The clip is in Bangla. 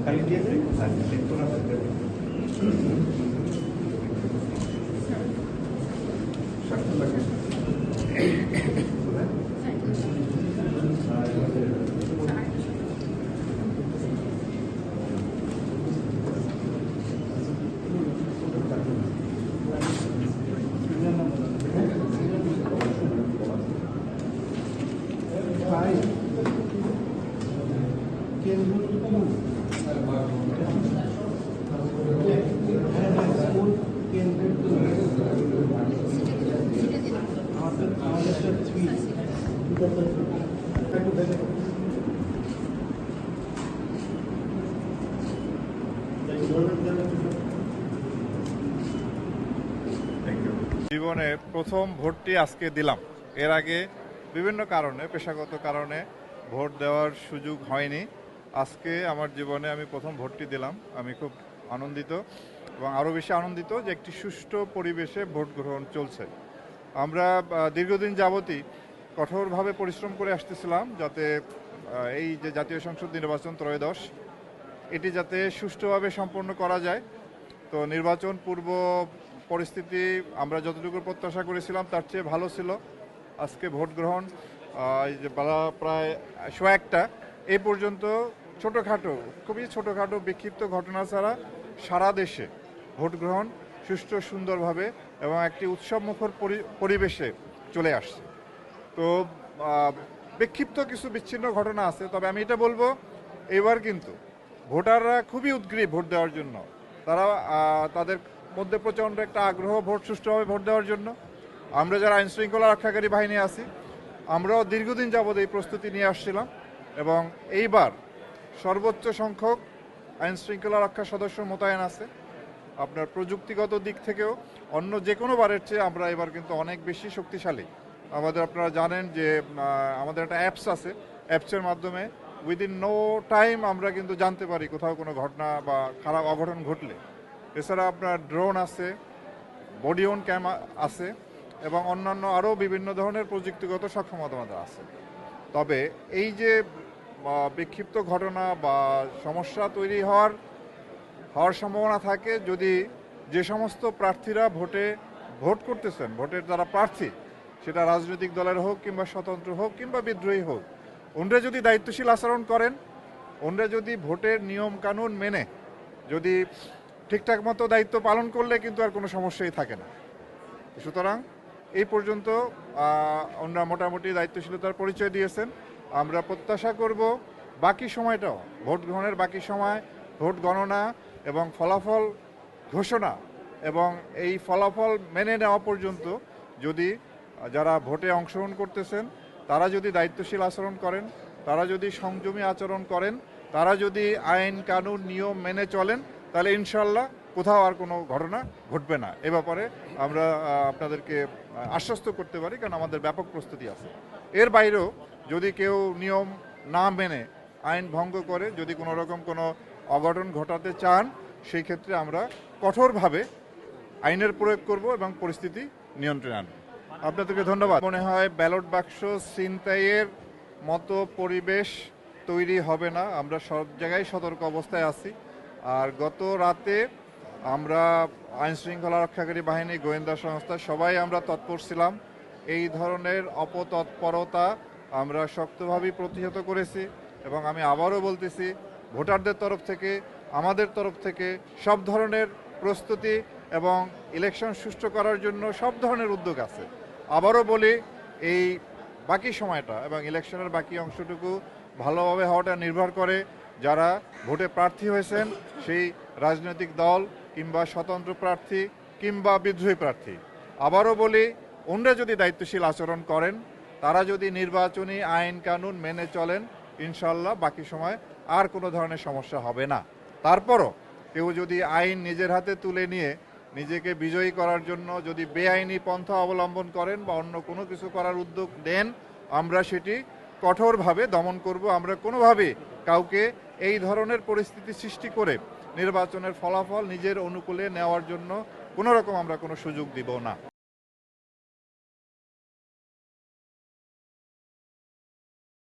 খালি দিয়ে দেন আর চেক করা হবে স্বাক্ষর লাগে জীবনে প্রথম ভোটটি আজকে দিলাম। এর আগে বিভিন্ন কারণে, পেশাগত কারণে ভোট দেওয়ার সুযোগ হয়নি। আজকে আমার জীবনে আমি প্রথম ভোটটি দিলাম। আমি খুব আনন্দিত এবং আরও বেশি আনন্দিত যে একটি সুষ্ঠু পরিবেশে ভোট গ্রহণ চলছে। আমরা দীর্ঘদিন যাবতই কঠোরভাবে পরিশ্রম করে আসতেছিলাম যাতে এই যে জাতীয় সংসদ নির্বাচন ত্রয়োদশ এটি যাতে সুষ্ঠুভাবে সম্পন্ন করা যায়। তো নির্বাচন পূর্ব পরিস্থিতি আমরা যতটুকু প্রত্যাশা করেছিলাম তার চেয়ে ভালো ছিল। আজকে ভোট গ্রহণ এই যে বেলা প্রায় 1:15 এই পর্যন্ত খুবই ছোটোখাটো বিক্ষিপ্ত ঘটনা ছাড়া সারা দেশে ভোট গ্রহণ সুষ্ঠু সুন্দরভাবে এবং একটি উৎসবমুখর পরিবেশে চলে আসছে। তো বিক্ষিপ্ত কিছু বিচ্ছিন্ন ঘটনা আছে, তবে আমি এটা বলবো এবার কিন্তু ভোটাররা খুবই উদগ্রীব ভোট দেওয়ার জন্য। তারা তাদের মধ্যে প্রচণ্ড একটা আগ্রহ ভোট সুষ্ঠুভাবে ভোট দেওয়ার জন্য। আমরা যারা আইনশৃঙ্খলা রক্ষাকারী বাহিনী আছি আমরাও দীর্ঘদিন যাবৎ এই প্রস্তুতি নিয়ে আসছিলাম এবং এইবার সর্বোচ্চ সংখ্যক আইনশৃঙ্খলা রক্ষা সদস্য মোতায়েন আছে। আপনার প্রযুক্তিগত দিক থেকেও অন্য যে কোনো বারের চেয়ে আমরা এবার কিন্তু অনেক বেশি শক্তিশালী। আপনারা জানেন যে আমাদের একটা অ্যাপস আছে, অ্যাপসের মাধ্যমে উইদিন নো টাইম আমরা কিন্তু জানতে পারি কোথাও কোনো ঘটনা বা খারাপ অঘটন ঘটলে। এছাড়া আপনার ড্রোন আছে, বডি অন ক্যাম আছে এবং অন্যান্য আরও বিভিন্ন ধরনের প্রযুক্তিগত সক্ষমতা আমাদের আছে। তবে এই যে বিক্ষিপ্ত ঘটনা বা সমস্যা তৈরি হওয়ার সম্ভাবনা থাকে যদি যে সমস্ত প্রার্থীরা ভোট করতেছেন, ভোটের যারা প্রার্থী সেটা রাজনৈতিক দলের হোক কিংবা স্বতন্ত্র হোক কিংবা বিদ্রোহী হোক, ওনরা যদি দায়িত্বশীল আচরণ করেন, ওনরা যদি ভোটের নিয়ম কানুন মেনে যদি ঠিকঠাক মতো দায়িত্ব পালন করলে কিন্তু আর কোনো সমস্যাই থাকে না। সুতরাং এই পর্যন্ত ওনারা মোটামুটি দায়িত্বশীলতার পরিচয় দিয়েছেন। আমরা প্রত্যাশা করব বাকি সময়টাও, ভোট গ্রহণের বাকি সময়, ভোট গণনা এবং ফলাফল ঘোষণা এবং এই ফলাফল মেনে নেওয়া পর্যন্ত যদি যারা ভোটে অংশগ্রহণ করতেছেন তারা যদি দায়িত্বশীল আচরণ করেন, তারা যদি সংযমী আচরণ করেন, তারা যদি আইন কানুন নিয়ম মেনে চলেন, তাহলে ইনশাল্লাহ কোথাও আর কোনো ঘটনা ঘটবে না। এ ব্যাপারে আমরা আপনাদেরকে আশ্বস্ত করতে পারি, কারণ আমাদের ব্যাপক প্রস্তুতি আছে। এর বাইরেও যদি কেউ নিয়ম না মেনে আইন ভঙ্গ করে যদি কোনো রকম কোনো অঘটন ঘটাতে চান, সেই ক্ষেত্রে আমরা কঠোরভাবে আইনের প্রয়োগ করব এবং পরিস্থিতি নিয়ন্ত্রণে আনব। আপনাদেরকে ধন্যবাদ। মনে হয় ব্যালট বাক্স ছিনতাইয়ের মতো পরিবেশ তৈরি হবে না। আমরা সব জায়গায় সতর্ক অবস্থায় আছি। আর গত রাতে আমরা আইনশৃঙ্খলা রক্ষাকারী বাহিনী, গোয়েন্দা সংস্থা সবাই আমরা তৎপর ছিলাম। এই ধরনের অপতৎপরতা আমরা শক্তভাবেই প্রতিহত করেছি এবং আমি আবারও বলতেছি, ভোটারদের তরফ থেকে, আমাদের তরফ থেকে সব ধরনের প্রস্তুতি এবং ইলেকশন সুষ্ঠু করার জন্য সব ধরনের উদ্যোগ আছে। আবারও বলি, এই বাকি সময়টা এবং ইলেকশনের বাকি অংশটুকু ভালোভাবে হওয়াটা নির্ভর করে যারা ভোটে প্রার্থী হয়েছেন, সেই রাজনৈতিক দল কিংবা স্বতন্ত্র প্রার্থী কিংবা বিদ্রোহী প্রার্থী। আবারও বলি, ওনরা যদি দায়িত্বশীল আচরণ করেন, তারা যদি নির্বাচনী আইন কানুন মেনে চলেন, ইনশাল্লাহ বাকি সময় আর কোনো ধরনের সমস্যা হবে না। তারপরও কেউ যদি আইন নিজের হাতে তুলে নিয়ে নিজেকে বিজয়ী করার জন্য যদি বেআইনি পন্থা অবলম্বন করেন বা অন্য কোনো কিছু করার উদ্যোগ নেন, আমরা সেটি কঠোরভাবে দমন করব। আমরা কোনোভাবেই কাউকে এই ধরনের পরিস্থিতি সৃষ্টি করে নির্বাচনের ফলাফল নিজের অনুকূলে নেওয়ার জন্য কোনো রকম আমরা কোনো সুযোগ দিব না।